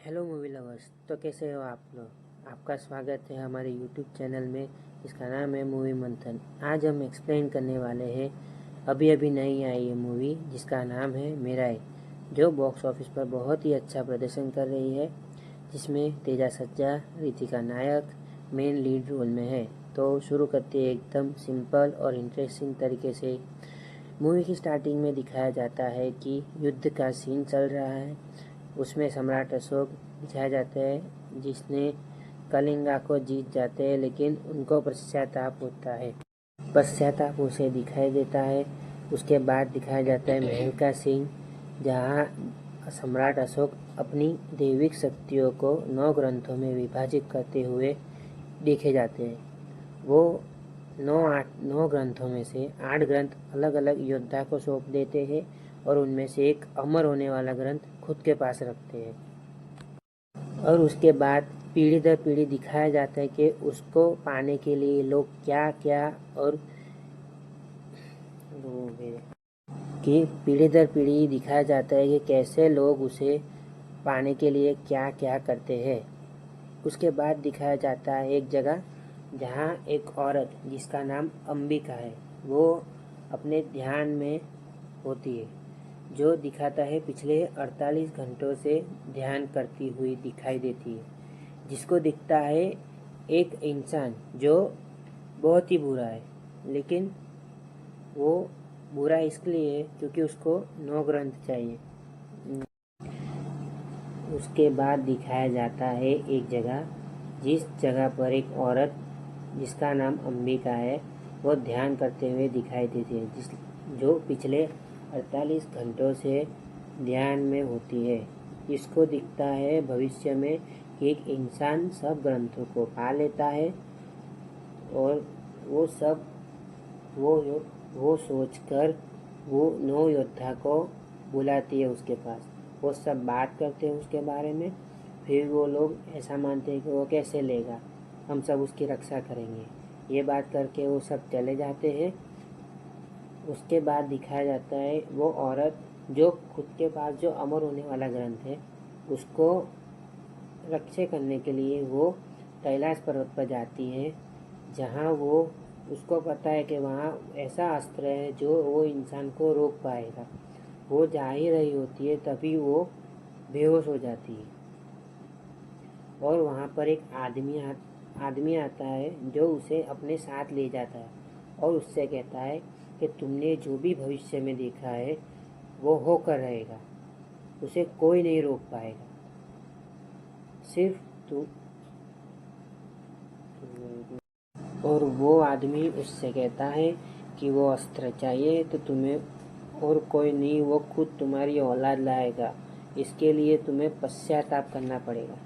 Hello movie lovers. तो कैसे हो आप लोग। आपका स्वागत है हमारे यूट्यूब चैनल में, इसका नाम है मूवी मंथन। आज हम एक्सप्लेन करने वाले हैं अभी अभी नई आई है मूवी जिसका नाम है मेराई, जो बॉक्स ऑफिस पर बहुत ही अच्छा प्रदर्शन कर रही है, जिसमें तेजा सज्जा, रितिका नायक मेन लीड रोल में है। तो शुरू करते हैं एकदम सिंपल और इंटरेस्टिंग तरीके से। मूवी की स्टार्टिंग में दिखाया जाता है कि युद्ध का सीन चल रहा है। उसमें सम्राट अशोक दिखाया जाता है जिसने कलिंगा को जीत जाते हैं, लेकिन उनको पश्चाताप होता है। पश्चाताप उसे दिखाई देता है। उसके बाद दिखाया जाता है महल का सीन, जहाँ सम्राट अशोक अपनी दैविक शक्तियों को 9 ग्रंथों में विभाजित करते हुए देखे जाते हैं। वो 9 ग्रंथों में से 8 ग्रंथ अलग अलग योद्धा को सौंप देते हैं और उनमें से एक अमर होने वाला ग्रंथ खुद के पास रखते हैं। और उसके बाद पीढ़ी दर पीढ़ी दिखाया जाता है कि उसको पाने के लिए लोग क्या क्या और कि पीढ़ी दर पीढ़ी दिखाया जाता है कि कैसे लोग उसे पाने के लिए क्या क्या करते हैं। उसके बाद दिखाया जाता है एक जगह जहाँ एक औरत जिसका नाम अंबिका है, वो अपने ध्यान में होती है, जो दिखाता है पिछले 48 घंटों से ध्यान करती हुई दिखाई देती है, जिसको दिखता है एक इंसान जो बहुत ही बुरा है, लेकिन वो बुरा इसलिए क्योंकि उसको 9 ग्रंथ चाहिए। उसके बाद दिखाया जाता है एक जगह, जिस जगह पर एक औरत जिसका नाम अंबिका है, वो ध्यान करते हुए दिखाई देती है, जो पिछले 48 घंटों से ध्यान में होती है। इसको दिखता है भविष्य में कि एक इंसान सब ग्रंथों को पा लेता है और वो सोचकर वो 9 योद्धा को बुलाती है उसके पास। वो सब बात करते हैं उसके बारे में। फिर वो लोग ऐसा मानते हैं कि वो कैसे लेगा, हम सब उसकी रक्षा करेंगे। ये बात करके वो सब चले जाते हैं। उसके बाद दिखाया जाता है वो औरत जो खुद के पास जो अमर होने वाला ग्रंथ है उसको रक्षा करने के लिए वो कैलाश पर्वत पर जाती है, जहाँ वो उसको पता है कि वहाँ ऐसा अस्त्र है जो वो इंसान को रोक पाएगा। वो जा ही रही होती है तभी वो बेहोश हो जाती है और वहाँ पर एक आदमी आता है जो उसे अपने साथ ले जाता है और उससे कहता है कि तुमने जो भी भविष्य में देखा है वो होकर रहेगा, उसे कोई नहीं रोक पाएगा, सिर्फ तू। और वो आदमी उससे कहता है कि वो अस्त्र चाहिए तो तुम्हें और कोई नहीं, वो खुद तुम्हारी औलाद लाएगा, इसके लिए तुम्हें पश्चाताप करना पड़ेगा।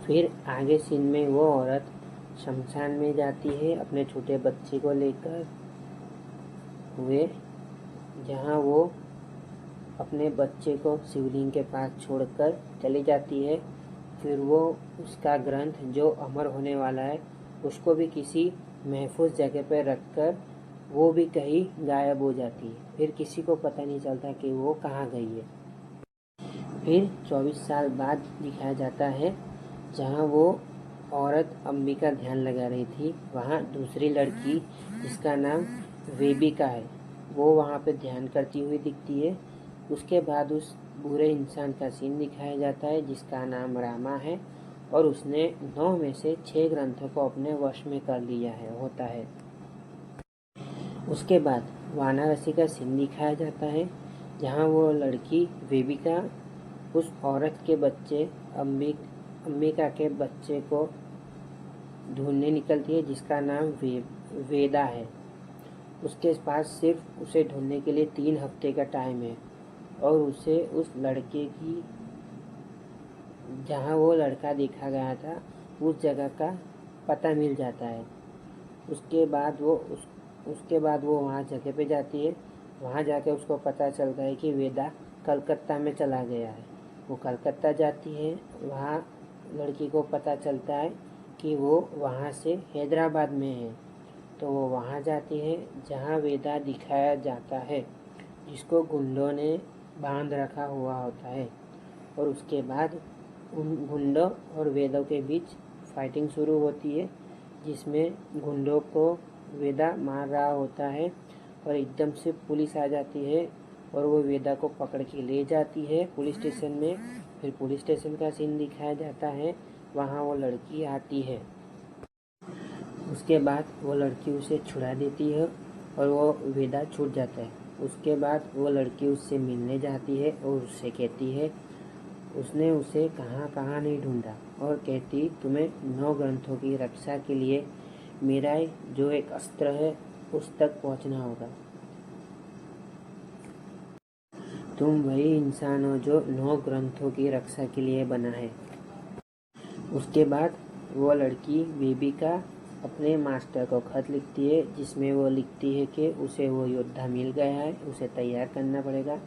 फिर आगे सीन में वो औरत शमशान में जाती है अपने छोटे बच्चे को लेकर हुए, जहाँ वो अपने बच्चे को शिवलिंग के पास छोड़कर चली जाती है। फिर वो उसका ग्रंथ जो अमर होने वाला है उसको भी किसी महफूज जगह पर रखकर वो भी कहीं गायब हो जाती है। फिर किसी को पता नहीं चलता कि वो कहाँ गई है। फिर 24 साल बाद दिखाया जाता है जहाँ वो औरत अंबिका ध्यान लगा रही थी, वहाँ दूसरी लड़की जिसका नाम वेबिका है, वो वहाँ पे ध्यान करती हुई दिखती है। उसके बाद उस बुरे इंसान का सीन दिखाया जाता है जिसका नाम रामा है और उसने 9 में से 6 ग्रंथों को अपने वश में कर लिया होता है। उसके बाद वाराणसी का सीन दिखाया जाता है जहाँ वो लड़की वेबिका उस औरत के बच्चे अंबिका के बच्चे को ढूंढने निकलती है जिसका नाम वेदा है। उसके पास सिर्फ उसे ढूंढने के लिए 3 हफ्ते का टाइम है और उसे उस लड़के की जहाँ वो लड़का देखा गया था उस जगह का पता मिल जाता है। उसके बाद वो वहाँ जगह पे जाती है। वहाँ जाके उसको पता चलता है कि वेदा कलकत्ता में चला गया है। वो कलकत्ता जाती है, वहाँ लड़की को पता चलता है कि वो वहाँ से हैदराबाद में है, तो वो वहाँ जाती है जहाँ वेदा दिखाया जाता है, जिसको गुंडों ने बांध रखा हुआ होता है। और उसके बाद उन गुंडों और वेदों के बीच फाइटिंग शुरू होती है, जिसमें गुंडों को वेदा मार रहा होता है और एकदम से पुलिस आ जाती है और वो वेदा को पकड़ के ले जाती है पुलिस स्टेशन में। फिर पुलिस स्टेशन का सीन दिखाया जाता है, वहाँ वो लड़की आती है। उसके बाद वो लड़की उसे छुड़ा देती है और वो वेदा छूट जाता है। उसके बाद वो लड़की उससे मिलने जाती है और उससे कहती है उसने उसे कहाँ कहाँ नहीं ढूंढा, और कहती तुम्हें 9 ग्रंथों की रक्षा के लिए मेरा जो एक अस्त्र है उस तक पहुँचना होगा। तुम वही इंसान हो जो 9 ग्रंथों की रक्षा के लिए बना है। उसके बाद वो लड़की बेबी का अपने मास्टर को खत लिखती है, जिसमें वो लिखती है कि उसे वो योद्धा मिल गया है, उसे तैयार करना पड़ेगा।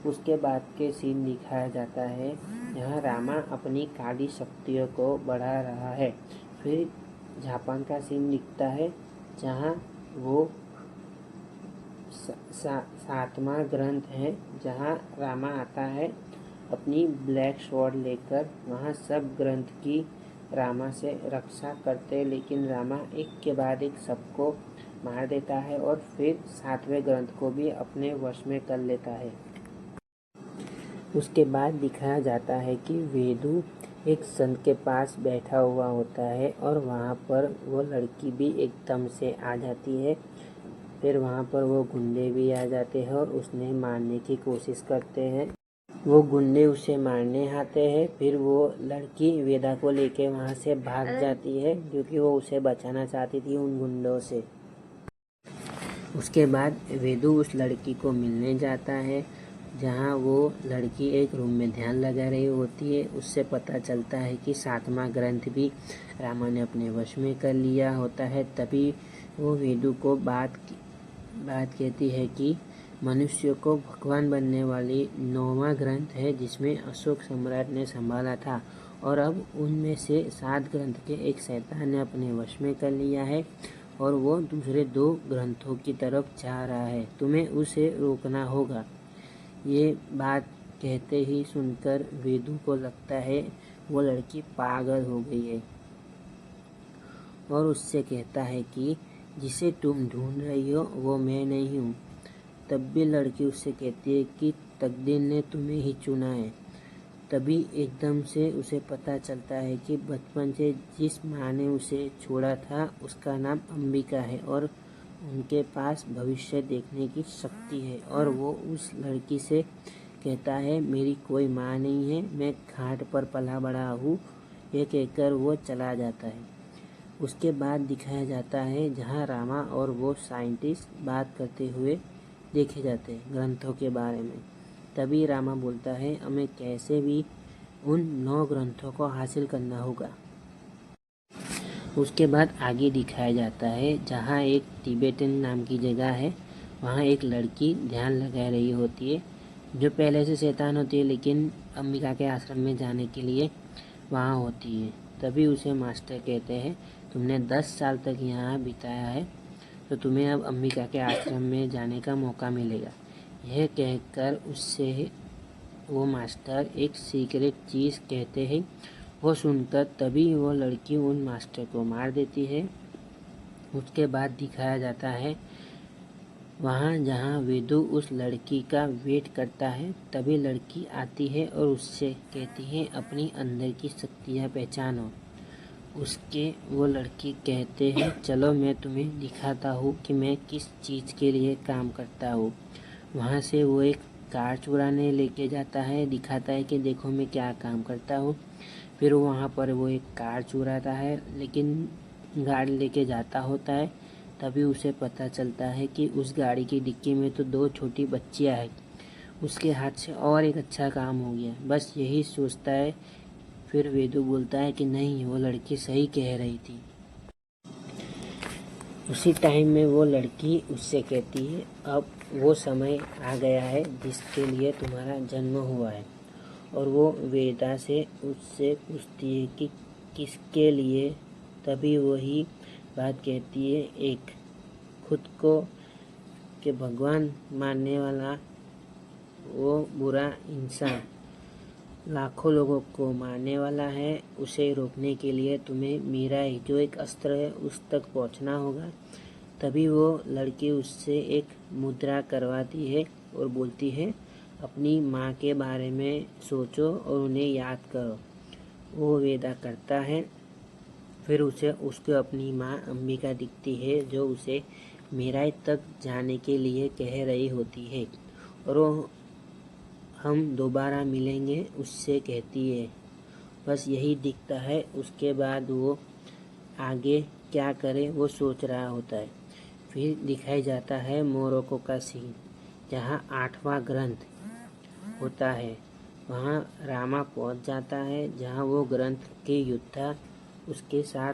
उसके बाद के सीन दिखाया जाता है जहाँ रामा अपनी काली शक्तियों को बढ़ा रहा है। फिर जापान का सीन दिखता है जहाँ वो 7वां ग्रंथ है, जहाँ रामा आता है अपनी ब्लैक स्वॉर्ड लेकर। वहाँ सब ग्रंथ की रामा से रक्षा करते, लेकिन रामा एक के बाद एक सबको मार देता है और फिर 7वें ग्रंथ को भी अपने वश में कर लेता है। उसके बाद दिखाया जाता है कि वेदू एक संत के पास बैठा हुआ होता है और वहाँ पर वो लड़की भी एकदम से आ जाती है। फिर वहाँ पर वो गुंडे भी आ जाते हैं और उसने मारने की कोशिश करते हैं। वो गुंडे उसे मारने आते हैं। फिर वो लड़की वेदा को लेके वहाँ से भाग जाती है, क्योंकि वो उसे बचाना चाहती थी उन गुंडों से। उसके बाद वेदू उस लड़की को मिलने जाता है, जहाँ वो लड़की एक रूम में ध्यान लगा रही होती है। उससे पता चलता है कि 7वां ग्रंथ भी रामा ने अपने वश में कर लिया होता है। तभी वो वेदू को बात कहती है कि मनुष्य को भगवान बनने वाली 9वां ग्रंथ है, जिसमें अशोक सम्राट ने संभाला था, और अब उनमें से 7 ग्रंथ के एक शैतान ने अपने वश में कर लिया है और वो दूसरे 2 ग्रंथों की तरफ जा रहा है। तुम्हें उसे रोकना होगा। ये बात कहते ही सुनकर वेदू को लगता है वो लड़की पागल हो गई है और उससे कहता है कि जिसे तुम ढूंढ रही हो वो मैं नहीं हूँ। तब भी लड़की उससे कहती है कि तकदीर ने तुम्हें ही चुना है। तभी एकदम से उसे पता चलता है कि बचपन से जिस माँ ने उसे छोड़ा था उसका नाम अंबिका है और उनके पास भविष्य देखने की शक्ति है। और वो उस लड़की से कहता है मेरी कोई माँ नहीं है, मैं घाट पर पला बड़ा हूँ। ये कहकर वो चला जाता है। उसके बाद दिखाया जाता है जहाँ रामा और वो साइंटिस्ट बात करते हुए देखे जाते हैं ग्रंथों के बारे में। तभी रामा बोलता है हमें कैसे भी उन 9 ग्रंथों को हासिल करना होगा। उसके बाद आगे दिखाया जाता है जहाँ एक तिब्बतन नाम की जगह है, वहाँ एक लड़की ध्यान लगा रही होती है, जो पहले से शैतान होती है लेकिन अंबिका के आश्रम में जाने के लिए वहाँ होती है। तभी उसे मास्टर कहते हैं तुमने 10 साल तक यहाँ बिताया है, तो तुम्हें अब अंबिका के आश्रम में जाने का मौका मिलेगा। यह कहकर उससे वो मास्टर एक सीक्रेट चीज़ कहते हैं। वो सुनकर तभी वो लड़की उन मास्टर को मार देती है। उसके बाद दिखाया जाता है वहाँ जहाँ वेदू उस लड़की का वेट करता है। तभी लड़की आती है और उससे कहती है अपनी अंदर की शक्तियाँ पहचानो। उसके वो लड़की कहते हैं चलो मैं तुम्हें दिखाता हूँ कि मैं किस चीज़ के लिए काम करता हूँ। वहाँ से वो एक कार चुराने लेके जाता है, दिखाता है कि देखो मैं क्या काम करता हूँ। फिर वहाँ पर वो एक कार चुराता है, लेकिन गाड़ी लेके जाता होता है। तभी उसे पता चलता है कि उस गाड़ी की डिक्की में तो 2 छोटी बच्चियाँ हैं। उसके हाथ से और एक अच्छा काम हो गया, बस यही सोचता है। फिर वेदू बोलता है कि नहीं, वो लड़की सही कह रही थी। उसी टाइम में वो लड़की उससे कहती है अब वो समय आ गया है जिसके लिए तुम्हारा जन्म हुआ है। और वो वेदा से उससे पूछती है कि किसके लिए। तभी वही बात कहती है एक खुद को कि भगवान मानने वाला वो बुरा इंसान। लाखों लोगों को मारने वाला है। उसे रोकने के लिए तुम्हें मीराई जो एक अस्त्र है उस तक पहुंचना होगा। तभी वो लड़की उससे एक मुद्रा करवाती है और बोलती है, अपनी माँ के बारे में सोचो और उन्हें याद करो। वो वेदा करता है। फिर उसे उसको अपनी माँ अंबिका दिखती है जो उसे मीराई तक जाने के लिए कह रही होती है और वो हम दोबारा मिलेंगे उससे कहती है। बस यही दिखता है। उसके बाद वो आगे क्या करे वो सोच रहा होता है। फिर दिखाई जाता है मोरक्को का सीन, जहाँ 8वां ग्रंथ होता है। वहाँ रामा पहुँच जाता है, जहाँ वो ग्रंथ के योद्धा उसके साथ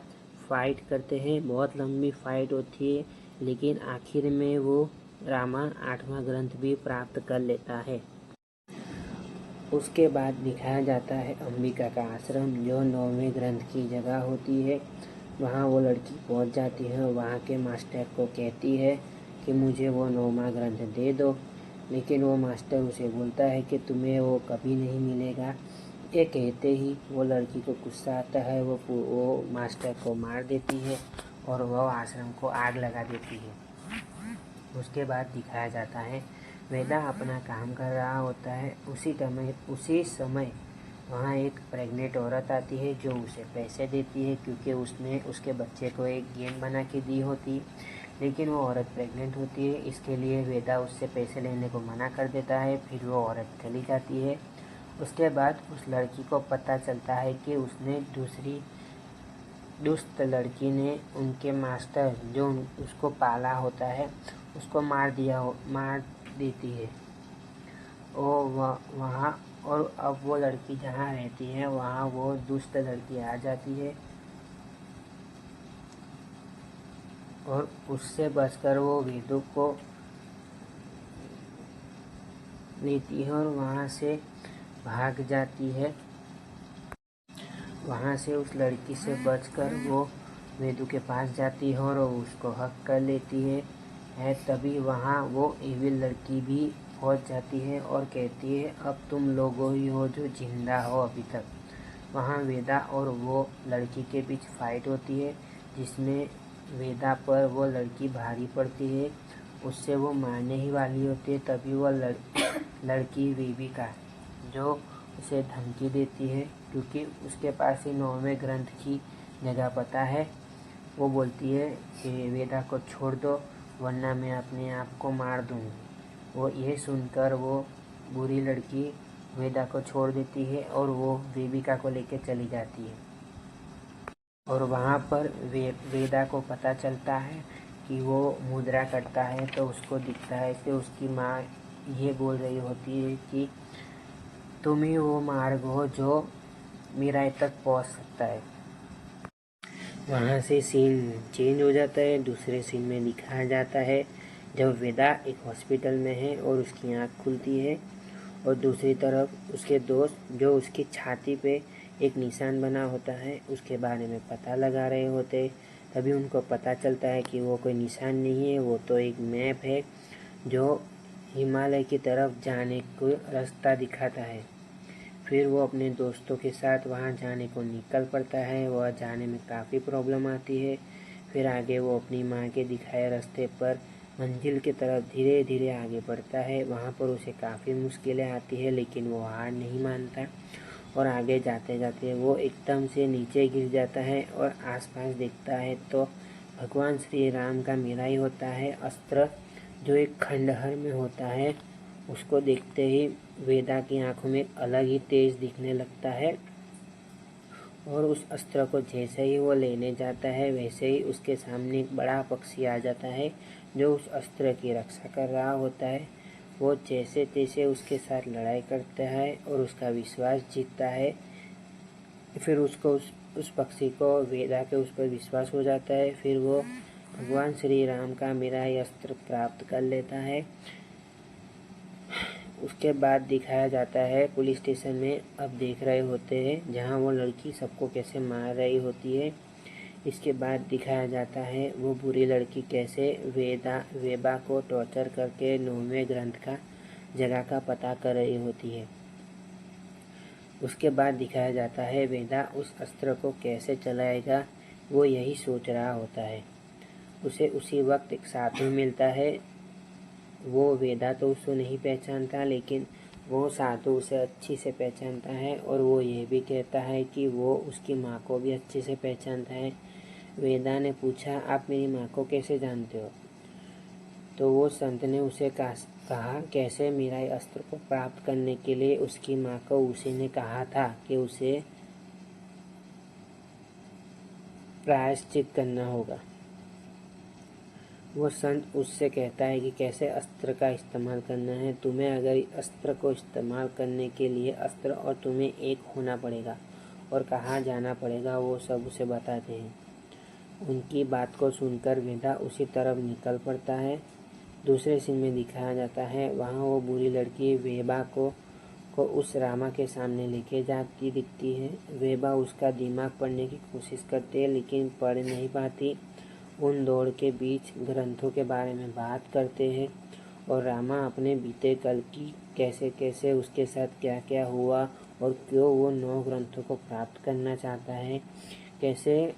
फाइट करते हैं। बहुत लंबी फाइट होती है, लेकिन आखिर में वो रामा 8वां ग्रंथ भी प्राप्त कर लेता है। उसके बाद दिखाया जाता है अंबिका का आश्रम, जो 9वें ग्रंथ की जगह होती है। वहाँ वो लड़की पहुँच जाती है और वहाँ के मास्टर को कहती है कि मुझे वो 9वां ग्रंथ दे दो, लेकिन वो मास्टर उसे बोलता है कि तुम्हें वो कभी नहीं मिलेगा। ये कहते ही वो लड़की को गुस्सा आता है। वो मास्टर को मार देती है और वह आश्रम को आग लगा देती है। उसके बाद दिखाया जाता है वेदा अपना काम कर रहा होता है। उसी समय वहाँ एक प्रेग्नेंट औरत आती है जो उसे पैसे देती है, क्योंकि उसने उसके बच्चे को एक गेम बना के दी होती। लेकिन वो औरत प्रेग्नेंट होती है, इसके लिए वेदा उससे पैसे लेने को मना कर देता है। फिर वो औरत चली जाती है। उसके बाद उस लड़की को पता चलता है कि उसने दूसरी दुष्ट लड़की ने उनके मास्टर जो उसको पाला होता है उसको मार देती है। वहाँ और अब वो लड़की जहाँ रहती है वहाँ वो दुष्ट लड़की आ जाती है और उससे बचकर वो वेदों को लेती है और वहाँ से भाग जाती है। वहाँ से उस लड़की से बचकर वो वेदू के पास जाती है और उसको हक कर लेती है। तभी वहाँ वो इविल लड़की भी पहुँच जाती है और कहती है, अब तुम लोगों ही हो जो जिंदा हो अभी तक। वहाँ वेदा और वो लड़की के बीच फाइट होती है, जिसमें वेदा पर वो लड़की भारी पड़ती है। उससे वो मारने ही वाली होती है। तभी वो लड़की वेबिका जो उसे धमकी देती है, क्योंकि उसके पास ही 9वें ग्रंथ की जगह पता है। वो बोलती है कि वेदा को छोड़ दो वरना मैं अपने आप को मार दूँगी। वो ये सुनकर वो बुरी लड़की वेदा को छोड़ देती है और वो वेबिका को लेकर चली जाती है। और वहाँ पर वेदा को पता चलता है कि वो मुद्रा करता है तो उसको दिखता है कि उसकी माँ ये बोल रही होती है कि तुम ही वो मार्ग हो जो मीराई तक पहुँच सकता है। वहाँ से सीन चेंज हो जाता है। दूसरे सीन में दिखाया जाता है जब वेदा एक हॉस्पिटल में है और उसकी आँख खुलती है और दूसरी तरफ उसके दोस्त जो उसकी छाती पे एक निशान बना होता है उसके बारे में पता लगा रहे होते। तभी उनको पता चलता है कि वो कोई निशान नहीं है, वो तो एक मैप है जो हिमालय की तरफ जाने को रास्ता दिखाता है। फिर वो अपने दोस्तों के साथ वहाँ जाने को निकल पड़ता है। वह जाने में काफ़ी प्रॉब्लम आती है। फिर आगे वो अपनी माँ के दिखाए रास्ते पर मंजिल की तरफ धीरे धीरे आगे बढ़ता है। वहाँ पर उसे काफ़ी मुश्किलें आती है, लेकिन वो हार नहीं मानता और आगे जाते जाते वो एकदम से नीचे गिर जाता है और आसपास देखता है तो भगवान श्री राम का मीराई होता है अस्त्र, जो एक खंडहर में होता है। उसको देखते ही वेदा की आंखों में अलग ही तेज दिखने लगता है और उस अस्त्र को जैसे ही वो लेने जाता है वैसे ही उसके सामने एक बड़ा पक्षी आ जाता है जो उस अस्त्र की रक्षा कर रहा होता है। वो जैसे तैसे उसके साथ लड़ाई करता है और उसका विश्वास जीतता है। फिर उसको उस पक्षी को वेदा के उस पर विश्वास हो जाता है। फिर वो भगवान श्री राम का मीराई अस्त्र प्राप्त कर लेता है। उसके बाद दिखाया जाता है पुलिस स्टेशन में अब देख रहे होते हैं जहां वो लड़की सबको कैसे मार रही होती है। इसके बाद दिखाया जाता है वो बुरी लड़की कैसे वेबा को टॉर्चर करके 9वें ग्रंथ का जगह का पता कर रही होती है। उसके बाद दिखाया जाता है वेदा उस अस्त्र को कैसे चलाएगा, वो यही सोच रहा होता है। उसे उसी वक्त एक साधु मिलता है। वो वेदा तो उसको नहीं पहचानता, लेकिन वो साधु उसे अच्छी से पहचानता है और वो ये भी कहता है कि वो उसकी माँ को भी अच्छे से पहचानता है। वेदा ने पूछा, आप मेरी माँ को कैसे जानते हो? तो वो संत ने उसे कहा कैसे मीराई अस्त्र को प्राप्त करने के लिए उसकी माँ को उसी ने कहा था कि उसे प्रायश्चित करना होगा। वो संत उससे कहता है कि कैसे अस्त्र का इस्तेमाल करना है। तुम्हें अगर अस्त्र को इस्तेमाल करने के लिए अस्त्र और तुम्हें एक होना पड़ेगा और कहाँ जाना पड़ेगा, वो सब उसे बताते हैं। उनकी बात को सुनकर वेदा उसी तरफ निकल पड़ता है। दूसरे सीन में दिखाया जाता है, वहाँ वो बुरी लड़की वेबा को उस रामा के सामने लेके जाती दिखती है। वेबा उसका दिमाग पढ़ने की कोशिश करती है, लेकिन पढ़ नहीं पाती। उन दौड़ के बीच ग्रंथों के बारे में बात करते हैं और रामा अपने बीते कल की कैसे कैसे उसके साथ क्या क्या हुआ और क्यों वो 9 ग्रंथों को प्राप्त करना चाहता है। कैसे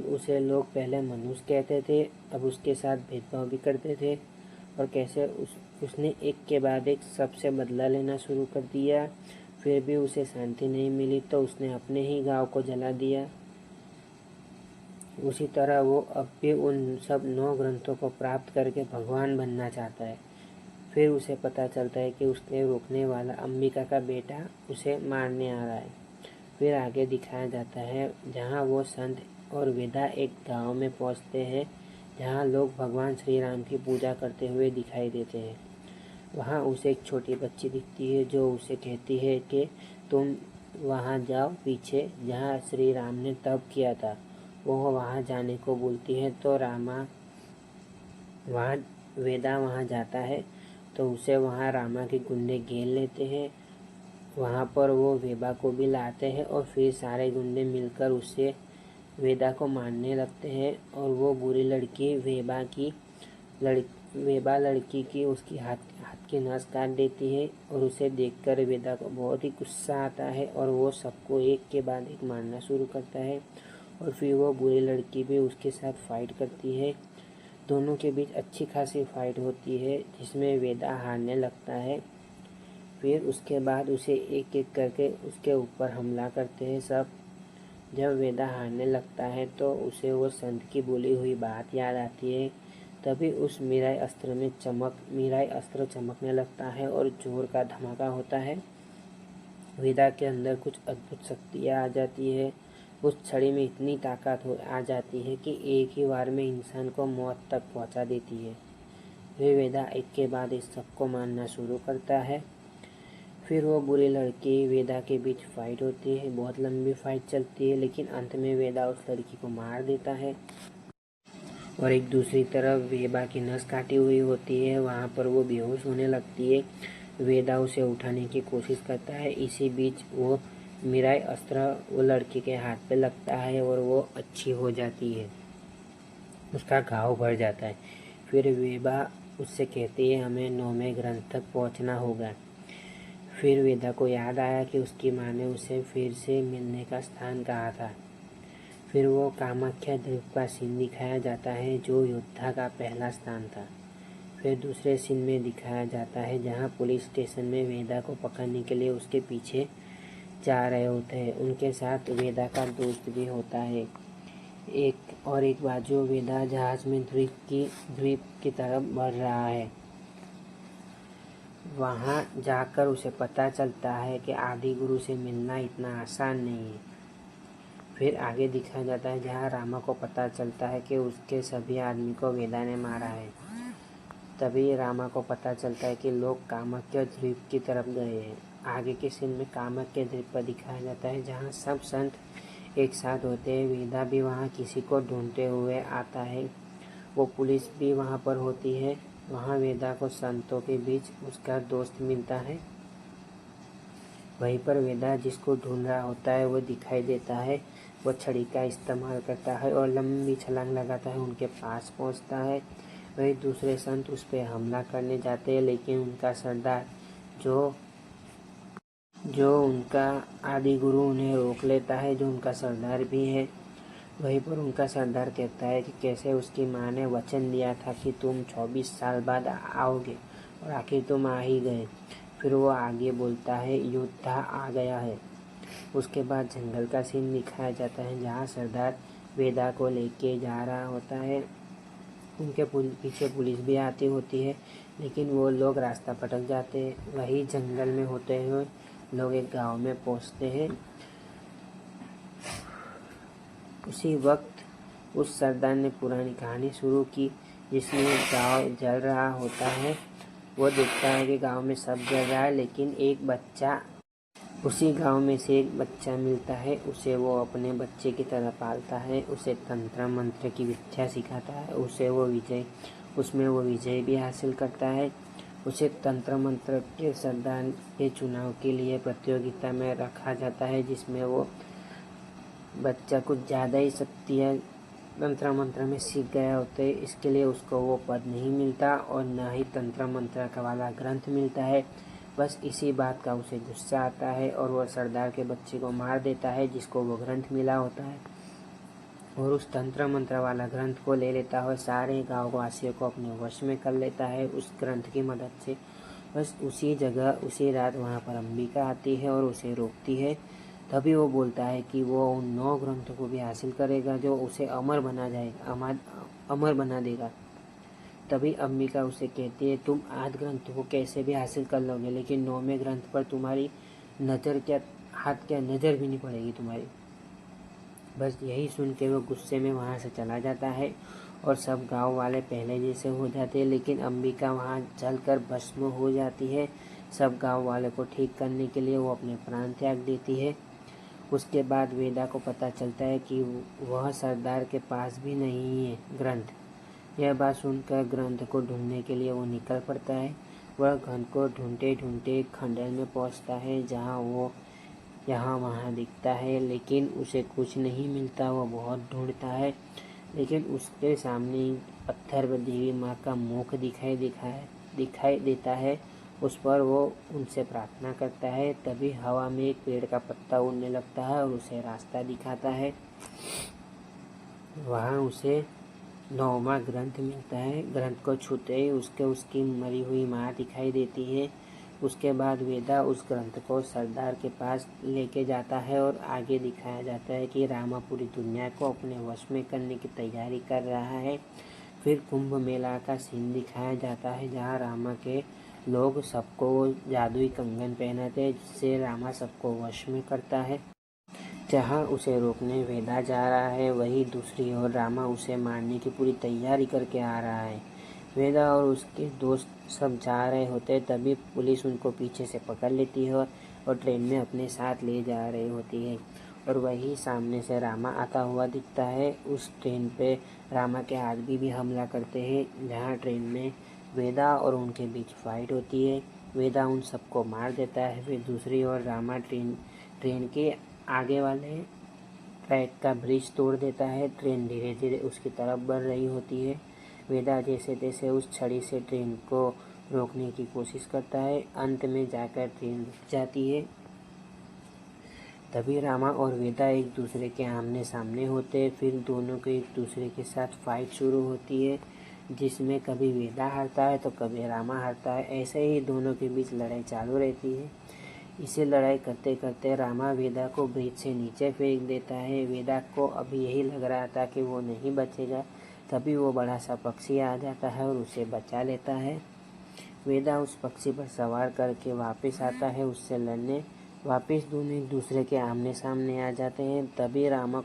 उसे लोग पहले मनुष्य कहते थे, अब उसके साथ भेदभाव भी करते थे, और कैसे उसने एक के बाद एक सबसे बदला लेना शुरू कर दिया। फिर भी उसे शांति नहीं मिली तो उसने अपने ही गांव को जला दिया। उसी तरह वो अब भी उन सब 9 ग्रंथों को प्राप्त करके भगवान बनना चाहता है। फिर उसे पता चलता है कि उसके रोकने वाला अंबिका का बेटा उसे मारने आ रहा है। फिर आगे दिखाया जाता है जहाँ वो संत और वेदा एक गांव में पहुँचते हैं जहाँ लोग भगवान श्री राम की पूजा करते हुए दिखाई देते हैं। वहाँ उसे एक छोटी बच्ची दिखती है जो उसे कहती है कि तुम वहाँ जाओ पीछे जहाँ श्री राम ने तप किया था। वो वहाँ जाने को बोलती है तो वेदा वहाँ जाता है तो उसे वहाँ रामा के गुंडे घेर लेते हैं। वहाँ पर वो वेबा को भी लाते हैं और फिर सारे गुंडे मिलकर उससे वेदा को मारने लगते हैं और वो बुरी लड़की वेबा लड़की की उसकी हाथ की नस काट देती है और उसे देखकर वेदा को बहुत ही गुस्सा आता है और वो सबको एक के बाद एक मारना शुरू करता है और फिर वो बुरी लड़की भी उसके साथ फाइट करती है। दोनों के बीच अच्छी खासी फाइट होती है जिसमें वेदा हारने लगता है। फिर उसके बाद उसे एक एक करके उसके ऊपर हमला करते हैं सब। जब वेदा हारने लगता है तो उसे वो संत की बोली हुई बात याद आती है। तभी उस मीराई अस्त्र चमकने लगता है और जोर का धमाका होता है। वेदा के अंदर कुछ अद्भुत शक्तियाँ आ जाती है। उस छड़ी में इतनी ताकत आ जाती है कि एक ही बार में इंसान को मौत तक पहुंचा देती है। वे वेदा एक के बाद एक सबको मारना शुरू करता है। फिर वो बुरी लड़की वेदा के बीच फाइट होती है। बहुत लंबी फाइट चलती है, लेकिन अंत में वेदा उस लड़की को मार देता है। और एक दूसरी तरफ वेबा की नस काटी हुई होती है, वहाँ पर वो बेहोश होने लगती है। वेदा उसे उठाने की कोशिश करता है। इसी बीच वो मीराई अस्त्र वो लड़की के हाथ पे लगता है और वो अच्छी हो जाती है, उसका घाव भर जाता है। फिर वेबा उससे कहती है हमें 9वें ग्रंथ तक पहुंचना होगा। फिर वेदा को याद आया कि उसकी माँ ने उसे फिर से मिलने का स्थान कहा था। फिर वो कामाख्या द्वीप का सीन दिखाया जाता है जो योद्धा का पहला स्थान था। फिर दूसरे सीन में दिखाया जाता है जहाँ पुलिस स्टेशन में वेदा को पकड़ने के लिए उसके पीछे जा रहे होते हैं। उनके साथ वेदा का दोस्त भी होता है। एक बाजू वेदा जहाज में द्वीप की तरफ बढ़ रहा है। वहाँ जाकर उसे पता चलता है कि आदि गुरु से मिलना इतना आसान नहीं है। फिर आगे दिखाया जाता है जहाँ रामा को पता चलता है कि उसके सभी आदमी को वेदा ने मारा है। तभी रामा को पता चलता है कि लोग कामाख्या द्वीप की तरफ गए हैं। आगे के सीन में कामाख्या द्वीप पर दिखाया जाता है जहाँ सब संत एक साथ होते हैं। वेदा भी वहाँ किसी को ढूंढते हुए आता है। वो पुलिस भी वहाँ पर होती है। वहाँ वेदा को संतों के बीच उसका दोस्त मिलता है। वहीं पर वेदा जिसको ढूंढ रहा होता है वो दिखाई देता है। वो छड़ी का इस्तेमाल करता है और लंबी छलांग लगाता है, उनके पास पहुंचता है। वही दूसरे संत उस पर हमला करने जाते हैं, लेकिन उनका सरदार जो जो उनका आदि गुरु उन्हें रोक लेता है, जो उनका सरदार भी है। वहीं पर उनका सरदार कहता है कि कैसे उसकी माँ ने वचन दिया था कि तुम 24 साल बाद आओगे, और आखिर तुम आ ही गए। फिर वो आगे बोलता है, योद्धा आ गया है। उसके बाद जंगल का सीन दिखाया जाता है, जहाँ सरदार वेदा को लेके जा रहा होता है। उनके पीछे पुलिस भी आती होती है, लेकिन वो लोग रास्ता भटक जाते हैं। वही जंगल में होते हुए लोग एक गांव में पहुंचते हैं। उसी वक्त उस सरदार ने पुरानी कहानी शुरू की, जिसमें गांव जल रहा होता है। वो देखता है कि गांव में सब जल रहा है, लेकिन एक बच्चा, उसी गांव में से एक बच्चा मिलता है। उसे वो अपने बच्चे की तरह पालता है, उसे तंत्र मंत्र की विद्या सिखाता है, उसमें वो विजय भी हासिल करता है। उसे तंत्र मंत्र के सरदार के चुनाव के लिए प्रतियोगिता में रखा जाता है, जिसमें वो बच्चा कुछ ज़्यादा ही शक्तियाँ तंत्र मंत्र में सीख गया होता है। इसके लिए उसको वो पद नहीं मिलता और न ही तंत्र मंत्र का वाला ग्रंथ मिलता है। बस इसी बात का उसे गुस्सा आता है और वह सरदार के बच्चे को मार देता है, जिसको वो ग्रंथ मिला होता है, और उस तंत्र मंत्र वाला ग्रंथ को ले लेता है। सारे गाँव वासियों को अपने वश में कर लेता है उस ग्रंथ की मदद से। बस उसी जगह उसी रात वहाँ पर अंबिका आती है और उसे रोकती है। तभी वो बोलता है कि वो उन 9 ग्रंथों को भी हासिल करेगा, जो उसे अमर बना देगा। तभी अंबिका उसे कहती है, तुम 8 ग्रंथों को कैसे भी हासिल कर लोगे, लेकिन 9वें ग्रंथ पर तुम्हारी हाथ क्या नज़र भी नहीं पड़ेगी तुम्हारी। बस यही सुन के वो गुस्से में वहाँ से चला जाता है और सब गांव वाले पहले जैसे हो जाते हैं, लेकिन अंबिका वहाँ जलकर भस्म हो जाती है। सब गांव वाले को ठीक करने के लिए वो अपने प्राण त्याग देती है। उसके बाद वेदा को पता चलता है कि वह सरदार के पास भी नहीं है ग्रंथ। यह बात सुनकर ग्रंथ को ढूंढने के लिए वो निकल पड़ता है। वह ग्रंथ को ढूंढते ढूंढते खंडहर में पहुंचता है, जहां वो यहाँ वहाँ दिखता है, लेकिन उसे कुछ नहीं मिलता। वो बहुत ढूंढता है, लेकिन उसके सामने पत्थर पर देवी माँ का मुख दिखाई देता है। उस पर वो उनसे प्रार्थना करता है। तभी हवा में एक पेड़ का पत्ता उड़ने लगता है और उसे रास्ता दिखाता है। वहाँ उसे 9वां ग्रंथ मिलता है। ग्रंथ को छूते ही उसकी मरी हुई माँ दिखाई देती है। उसके बाद वेदा उस ग्रंथ को सरदार के पास लेके जाता है और आगे दिखाया जाता है कि रामा पूरी दुनिया को अपने वश में करने की तैयारी कर रहा है। फिर कुंभ मेला का सीन दिखाया जाता है, जहाँ रामा के लोग सबको जादुई कंगन पहनाते हैं, जिससे रामा सबको वश में करता है। जहाँ उसे रोकने वेदा जा रहा है, वहीं दूसरी ओर रामा उसे मारने की पूरी तैयारी करके आ रहा है। वेदा और उसके दोस्त सब जा रहे होते, तभी पुलिस उनको पीछे से पकड़ लेती है और ट्रेन में अपने साथ ले जा रही होती है। और वही सामने से रामा आता हुआ दिखता है। उस ट्रेन पे रामा के आदमी भी हमला करते हैं, जहाँ ट्रेन में वेदा और उनके बीच फाइट होती है। वेदा उन सबको मार देता है। फिर दूसरी ओर रामा ट्रेन के आगे वाले ट्रैक का ब्रिज तोड़ देता है। ट्रेन धीरे धीरे उसकी तरफ बढ़ रही होती है। वेदा जैसे तैसे उस छड़ी से ट्रेन को रोकने की कोशिश करता है। अंत में जाकर ट्रेन रुक जाती है। तभी रामा और वेदा एक दूसरे के आमने सामने होते हैं। फिर दोनों को एक दूसरे के साथ फाइट शुरू होती है, जिसमें कभी वेदा हारता है तो कभी रामा हारता है। ऐसे ही दोनों के बीच लड़ाई चालू रहती है। इसे लड़ाई करते करते रामा वेदा को ब्रिज से नीचे फेंक देता है। वेदा को अभी यही लग रहा था कि वो नहीं बचेगा, तभी वो बड़ा सा पक्षी आ जाता है और उसे बचा लेता है। वेदा उस पक्षी पर सवार करके वापस आता है उससे लड़ने। वापस दोनों एक दूसरे के आमने सामने आ जाते हैं। तभी रामा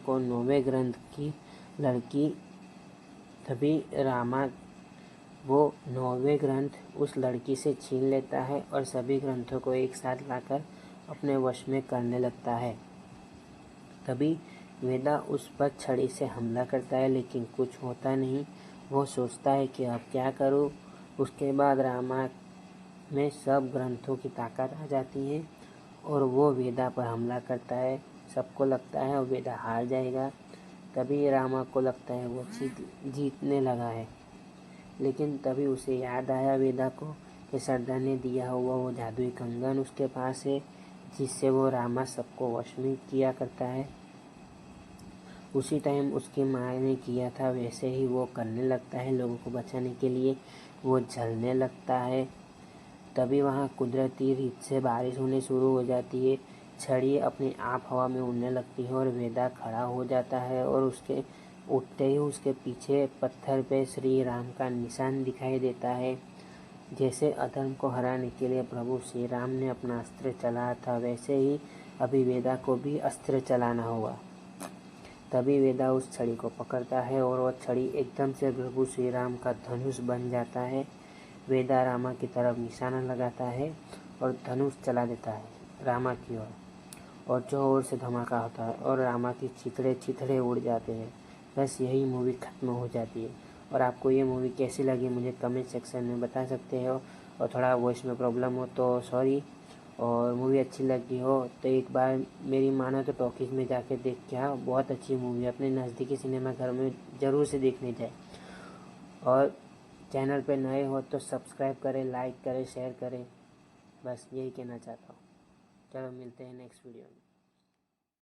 वो 9वें ग्रंथ उस लड़की से छीन लेता है और सभी ग्रंथों को एक साथ लाकर अपने वश में करने लगता है। तभी वेदा उस पर छड़ी से हमला करता है, लेकिन कुछ होता नहीं। वो सोचता है कि अब क्या करूं। उसके बाद रामा में सब ग्रंथों की ताकत आ जाती है और वो वेदा पर हमला करता है। सबको लगता है वो वेदा हार जाएगा। तभी रामा को लगता है वो जीतने लगा है, लेकिन तभी उसे याद आया वेदा को कि सरदार ने दिया हुआ वो जादुई कंगन उसके पास है, जिससे वो रामा सबको वश में किया करता है। उसी टाइम उसकी माँ ने किया था वैसे ही वो करने लगता है लोगों को बचाने के लिए। वो जलने लगता है। तभी वहाँ कुदरती रीत से बारिश होने शुरू हो जाती है। छड़ी अपने आप हवा में उड़ने लगती है और वेदा खड़ा हो जाता है और उसके उठते ही उसके पीछे पत्थर पे श्री राम का निशान दिखाई देता है। जैसे अधर्म को हराने के लिए प्रभु श्री राम ने अपना अस्त्र चलाया था, वैसे ही अभी वेदा को भी अस्त्र चलाना होगा। तभी वेदा उस छड़ी को पकड़ता है और वह छड़ी एकदम से प्रभु श्री राम का धनुष बन जाता है। वेदा रामा की तरफ निशाना लगाता है और धनुष चला देता है रामा की ओर, और जोर से धमाका होता है और रामा की चिथड़े उड़ जाते हैं। बस यही मूवी ख़त्म हो जाती है। और आपको ये मूवी कैसी लगी मुझे कमेंट सेक्शन में बता सकते हो। और थोड़ा वॉइस में प्रॉब्लम हो तो सॉरी। और मूवी अच्छी लगी हो तो एक बार मेरी मानो तो टॉकीज़ में जाके देख के आओ। बहुत अच्छी मूवी है, अपने नज़दीकी सिनेमा घर में ज़रूर से देखने जाए। और चैनल पे नए हो तो सब्सक्राइब करें, लाइक करें, शेयर करें। बस यही कहना चाहता हूँ। चलो मिलते हैं नेक्स्ट वीडियो में।